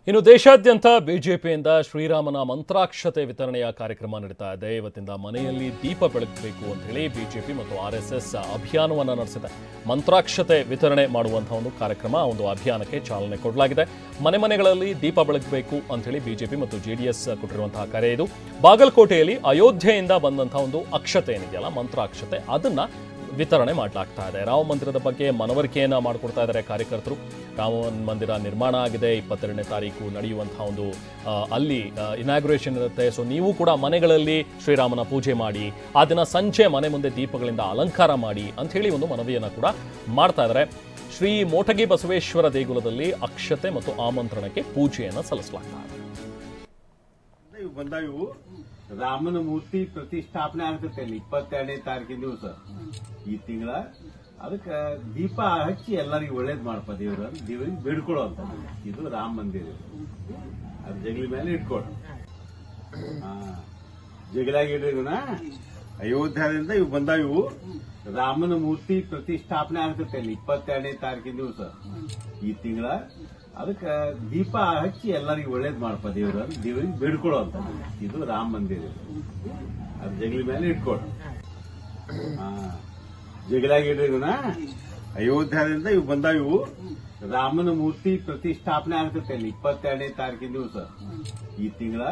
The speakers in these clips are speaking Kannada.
ಇನ್ನು ದೇಶಾದ್ಯಂತ ಬಿಜೆಪಿಯಿಂದ ಶ್ರೀರಾಮನ ಮಂತ್ರಾಕ್ಷತೆ ವಿತರಣೆಯ ಕಾರ್ಯಕ್ರಮ ನಡೀತಾ ಇದೆ. ಇವತ್ತಿಂದ ಮನೆಯಲ್ಲಿ ದೀಪ ಬೆಳಗಬೇಕು ಅಂತ ಹೇಳಿ ಬಿಜೆಪಿ ಮತ್ತು ಆರ್ಎಸ್ಎಸ್ ಅಭಿಯಾನವನ್ನು ನಡೆಸಿದೆ. ಮಂತ್ರಾಕ್ಷತೆ ವಿತರಣೆ ಮಾಡುವಂತಹ ಒಂದು ಕಾರ್ಯಕ್ರಮ, ಒಂದು ಅಭಿಯಾನಕ್ಕೆ ಚಾಲನೆ ಕೊಡಲಾಗಿದೆ. ಮನೆ ಮನೆಗಳಲ್ಲಿ ದೀಪ ಬೆಳಗಬೇಕು ಅಂತ ಹೇಳಿ ಬಿಜೆಪಿ ಮತ್ತು ಜೆಡಿಎಸ್ ಕೊಟ್ಟಿರುವಂತಹ ಕರೆ ಇದು. ಬಾಗಲಕೋಟೆಯಲ್ಲಿ ಅಯೋಧ್ಯೆಯಿಂದ ಬಂದಂತಹ ಒಂದು ಅಕ್ಷತೆ ಏನಿದೆಯಲ್ಲ, ಮಂತ್ರಾಕ್ಷತೆ, ಅದನ್ನ ವಿತರಣೆ ಮಾಡಲಾಗ್ತಾ ಇದೆ. ರಾಮ ಮಂದಿರದ ಬಗ್ಗೆ ಮನವರಿಕೆಯನ್ನು ಮಾಡಿಕೊಡ್ತಾ ಇದ್ದಾರೆ ಕಾರ್ಯಕರ್ತರು. ರಾಮ ಮಂದಿರ ನಿರ್ಮಾಣ ಆಗಿದೆ, 22ನೇ ತಾರೀಕು ನಡೆಯುವಂತಹ ಒಂದು ಅಲ್ಲಿ ಇನಾಗ್ರೇಷನ್ ಇರುತ್ತೆ. ಸೊ ನೀವು ಕೂಡ ಮನೆಗಳಲ್ಲಿ ಶ್ರೀರಾಮನ ಪೂಜೆ ಮಾಡಿ, ಆ ದಿನ ಸಂಜೆ ಮನೆ ಮುಂದೆ ದೀಪಗಳಿಂದ ಅಲಂಕಾರ ಮಾಡಿ ಅಂತ ಹೇಳಿ ಒಂದು ಮನವಿಯನ್ನು ಕೂಡ ಮಾಡ್ತಾ ಇದ್ದಾರೆ. ಶ್ರೀ ಮೋಟಗಿ ಬಸವೇಶ್ವರ ದೇಗುಲದಲ್ಲಿ ಅಕ್ಷತೆ ಮತ್ತು ಆಮಂತ್ರಣಕ್ಕೆ ಪೂಜೆಯನ್ನು ಸಲ್ಲಿಸಲಾಗ್ತಾ ಇದೆ. ರಾಮನ ಮೂರ್ತಿ ಪ್ರತಿಷ್ಠಾಪನೆ ಆಗ್ತೈತೆ ಅಲ್ಲಿ 22ನೇ ತಾರೀಕಿನ ದಿವಸ ಈ ತಿಂಗಳ. ಅದಕ್ಕೆ ದೀಪ ಹಚ್ಚಿ ಎಲ್ಲರಿಗೂ ಒಳ್ಳೇದ್ ಮಾಡಪ್ಪ ದೇವರಿಗೆ ಬೇಡ್ಕೊಳ್ಳೋ ಅಂತ. ಇದು ರಾಮ ಮಂದಿರ, ಅದು ಜಗಲಿ ಮೇಲೆ ಇಟ್ಕೊಡು. ಜಗಲಾಗಿ ಇಡ್ರಿಗುನ ಅಯೋಧ್ಯದಿಂದ ಇವು ಬಂದಾವ. ಇವು ರಾಮನ ಮೂರ್ತಿ ಪ್ರತಿಷ್ಠಾಪನೆ ಆಗ್ತೈತೆ ಅಲ್ಲಿ 22ನೇ ತಾರೀಕಿನ ದಿವಸ ಈ ತಿಂಗಳ. ಅದಕ್ಕೆ ದೀಪ ಹಚ್ಚಿ ಎಲ್ಲರಿಗೂ ಒಳ್ಳೇದ್ ಮಾಡಪ್ಪ ದೇವರಿಗೆ ಬೇಡ್ಕೊಳ್ಳೋ ಅಂತ. ಇದು ರಾಮ ಮಂದಿರ, ಅದು ಜಗಲಿ ಮೇಲೆ ಇಟ್ಕೊಡು. ಜಗಲಾಗಿ ಇಡ್ರಿಗುನ ಅಯೋಧ್ಯದಿಂದ ಇವು ಬಂದಾವ. ಇವು ರಾಮನ ಮೂರ್ತಿ ಪ್ರತಿಷ್ಠಾಪನೆ ಆಗ್ತೈತೆ ಅಲ್ಲಿ 22ನೇ ತಾರೀಕಿನ ದಿವಸ ಈ ತಿಂಗಳ.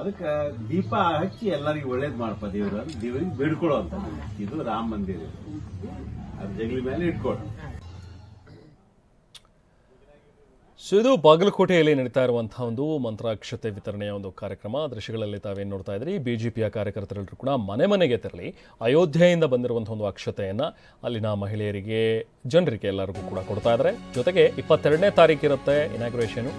ಅದಕ್ಕೆ ದೀಪ ಹಚ್ಚಿ ಎಲ್ಲರಿಗೂ ಒಳ್ಳೇದ್ ಮಾಡಪ್ಪ ದೇವರಿಗೆ ಬೇಡ್ಕೊಳ್ಳೋ ಅಂತ. ಇದು ರಾಮ ಮಂದಿರ, ಅದು ಜಗಲಿ ಮೇಲೆ ಇಟ್ಕೊಡು. ಸೊ ಇದು ಬಾಗಲಕೋಟೆಯಲ್ಲಿ ನಡೀತಾ ಇರುವಂತಹ ಒಂದು ಮಂತ್ರಾಕ್ಷತೆ ವಿತರಣೆಯ ಒಂದು ಕಾರ್ಯಕ್ರಮ. ದೃಶ್ಯಗಳಲ್ಲಿ ತಾವೇನು ನೋಡ್ತಾ ಇದ್ರಿ, ಬಿಜೆಪಿಯ ಕಾರ್ಯಕರ್ತರೆಲ್ಲರೂ ಕೂಡ ಮನೆ ಮನೆಗೆ ತೆರಳಿ ಅಯೋಧ್ಯೆಯಿಂದ ಬಂದಿರುವಂತಹ ಒಂದು ಅಕ್ಷತೆಯನ್ನು ಅಲ್ಲಿನ ಮಹಿಳೆಯರಿಗೆ, ಜನರಿಗೆ ಎಲ್ಲರಿಗೂ ಕೂಡ ಕೊಡ್ತಾ ಇದ್ದಾರೆ. ಜೊತೆಗೆ 22ನೇ ತಾರೀಕು ಇರುತ್ತೆ ಇನಾಗ್ರೇಷನ್.